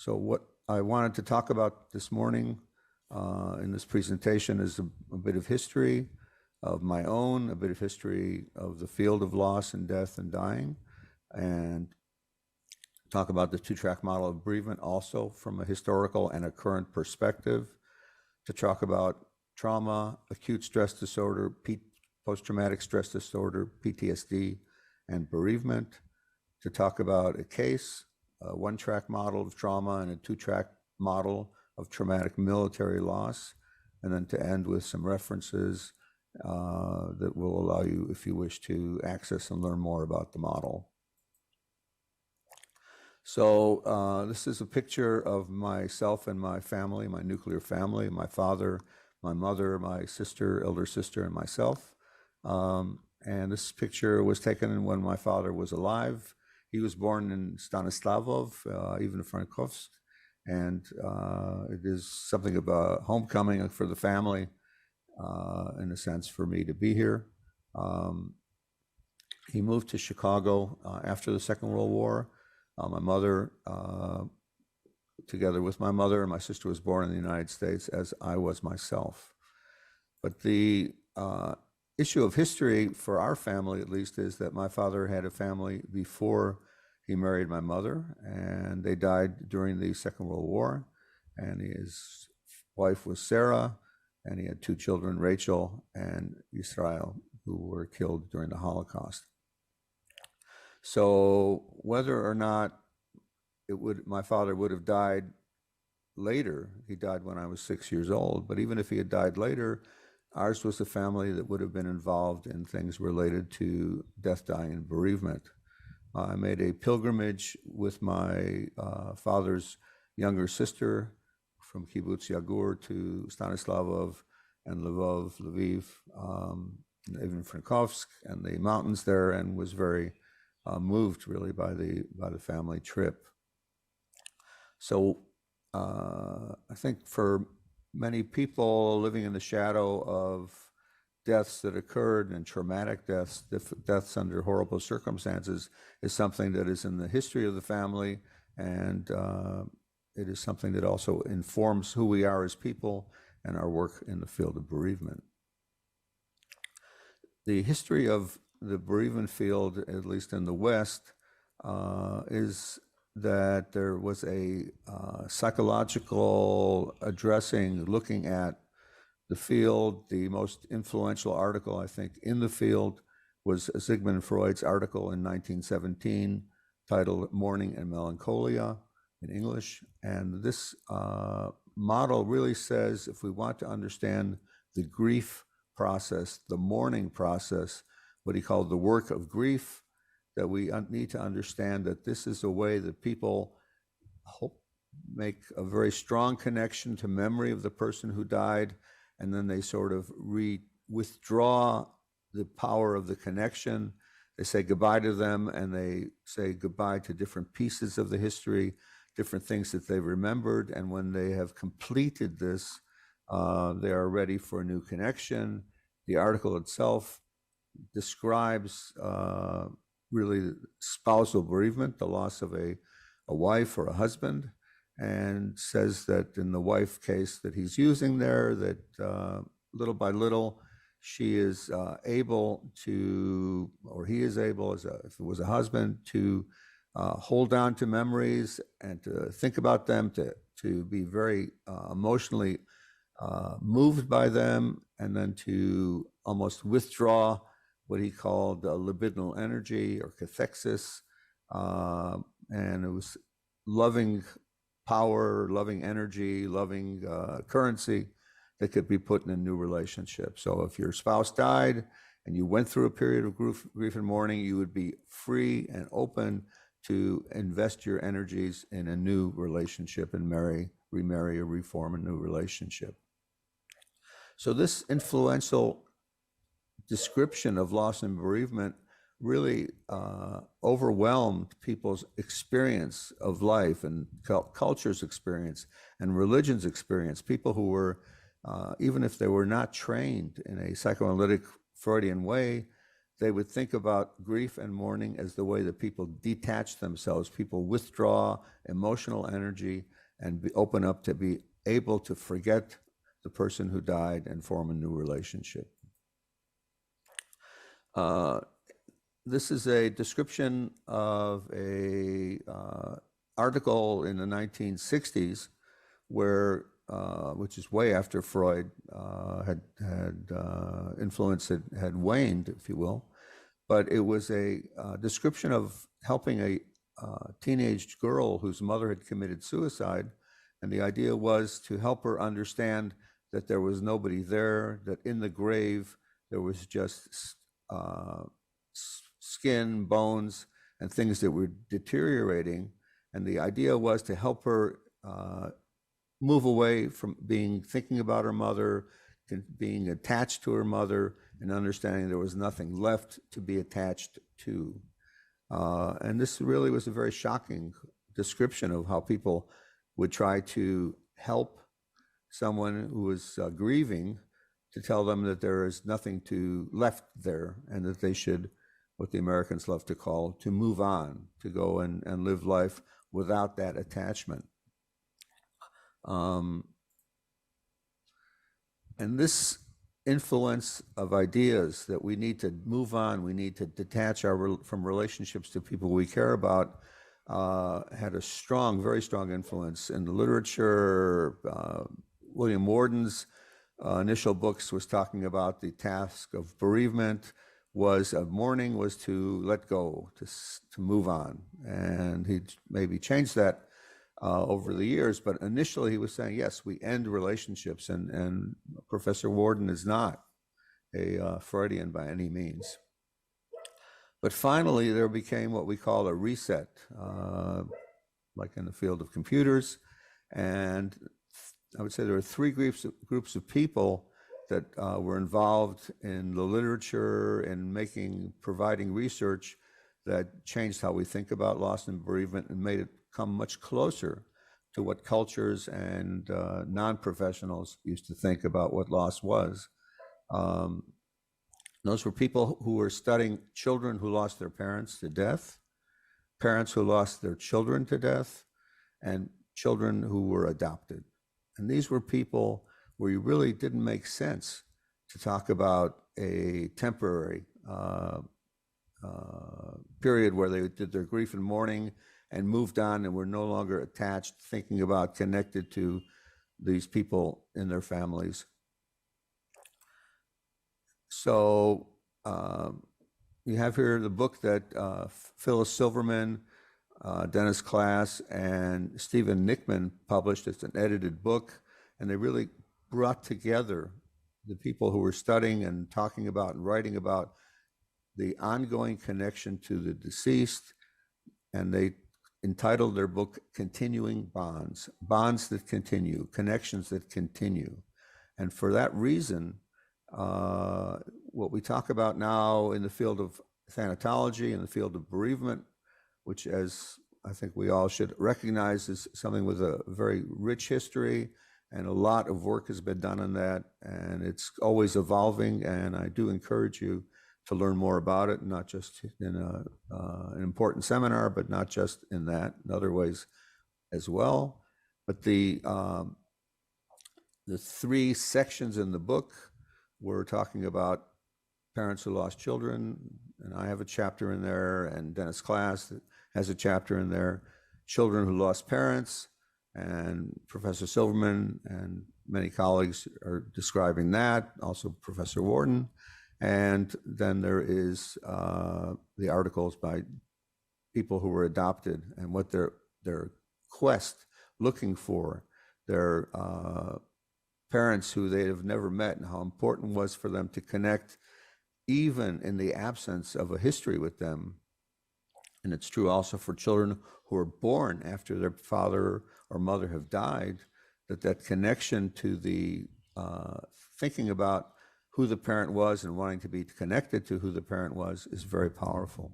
So what I wanted to talk about this morning in this presentation is a bit of history of my own, a bit of history of the field of loss and death and dying, and talk about the two-track model of bereavement also from a historical and a current perspective, to talk about trauma, acute stress disorder, post-traumatic stress disorder, PTSD, and bereavement, to talk about a case, a one-track model of trauma and a two-track model of traumatic military loss, and then to end with some references that will allow you, if you wish, to access and learn more about the model. So this is a picture of myself and my family, my nuclear family, my father, my mother, my sister, elder sister, and myself. And this picture was taken when my father was alive. He was born in Stanislavov, even Frankovsk, and it is something of a homecoming for the family, in a sense, for me to be here. He moved to Chicago after the Second World War. My mother, together with my mother and my sister, was born in the United States, as I was myself. But the issue of history for our family, at least, is that my father had a family before he married my mother, and they died during the Second World War, and his wife was Sarah, and he had two children, Rachel and Israel, who were killed during the Holocaust. So whether or not my father would have died later, he died when I was 6 years old, but even if he had died later, ours was a family that would have been involved in things related to death, dying, and bereavement. I made a pilgrimage with my father's younger sister from Kibbutz Yagur to Stanislavov and Lviv, even Frankovsk and the mountains there, and was very moved really by the family trip. So I think for many people living in the shadow of deaths that occurred and traumatic deaths, deaths under horrible circumstances, is something that is in the history of the family, and it is something that also informs who we are as people and our work in the field of bereavement. The history of the bereavement field, at least in the West, is that there was a psychological addressing, looking at the field. The most influential article, I think, in the field was Sigmund Freud's article in 1917 titled Mourning and Melancholia in English. And this model really says, if we want to understand the grief process, the mourning process, what he called the work of grief, that we need to understand that this is a way that people make a very strong connection to memory of the person who died, and then they sort of withdraw the power of the connection. They say goodbye to them, and they say goodbye to different pieces of the history, different things that they remembered, and when they have completed this, they are ready for a new connection. The article itself describes really spousal bereavement, the loss of a wife or a husband, and says that in the wife case that he's using there, that little by little she is able to, or he is able, if it was a husband, to hold on to memories and to think about them, to be very emotionally moved by them, and then to almost withdraw what he called libidinal energy or cathexis, and it was loving power, loving energy, loving currency that could be put in a new relationship. So if your spouse died and you went through a period of grief and mourning, you would be free and open to invest your energies in a new relationship and remarry or reform a new relationship. So this influential description of loss and bereavement really overwhelmed people's experience of life and culture's experience and religion's experience. People who were, even if they were not trained in a psychoanalytic Freudian way, they would think about grief and mourning as the way that people detach themselves, people withdraw emotional energy and open up to be able to forget the person who died and form a new relationship. This is a description of a article in the 1960s where, which is way after Freud had influence had waned, if you will, but it was a description of helping a teenage girl whose mother had committed suicide, and the idea was to help her understand that there was nobody there, that in the grave there was just skin, bones, and things that were deteriorating. And the idea was to help her move away from thinking about her mother, being attached to her mother, and understanding there was nothing left to be attached to. And this really was a very shocking description of how people would try to help someone who was grieving, to tell them that there is nothing left there, and that they should, what the Americans love to call, to move on, to go and live life without that attachment. And this influence of ideas that we need to move on, we need to detach from relationships to people we care about, had a strong, very strong influence in the literature. William Worden's initial books was talking about the task of bereavement, mourning was to let go, to move on. And he maybe changed that over the years, but initially he was saying, yes, we end relationships, and Professor Worden is not a Freudian by any means. But finally, there became what we call a reset, like in the field of computers. And I would say there were three groups of people that were involved in the literature and providing research that changed how we think about loss and bereavement and made it come much closer to what cultures and non-professionals used to think about what loss was. Those were people who were studying children who lost their parents to death, parents who lost their children to death, and children who were adopted. And these were people where you really didn't make sense to talk about a temporary period where they did their grief and mourning and moved on and were no longer attached, thinking about, connected to these people in their families. So you have here the book that Phyllis Silverman, Dennis Class, and Stephen Nickman published. It's an edited book, and they really brought together the people who were studying and talking about and writing about the ongoing connection to the deceased, and they entitled their book Continuing Bonds, Bonds That Continue, Connections That Continue. And for that reason, what we talk about now in the field of thanatology, in the field of bereavement, which, as I think we all should recognize, is something with a very rich history, and a lot of work has been done on that, and it's always evolving, and I do encourage you to learn more about it, not just in an important seminar, but not just in that, in other ways as well. But the three sections in the book, we're talking about parents who lost children, and I have a chapter in there, and Dennis Class has a chapter in there, children who lost parents, and Professor Silverman and many colleagues are describing that, also Professor Worden. And then there is the articles by people who were adopted and what their quest looking for, their parents who they have never met, and how important it was for them to connect even in the absence of a history with them. And it's true also for children who are born after their father or mother have died, that connection to the thinking about who the parent was and wanting to be connected to who the parent was is very powerful.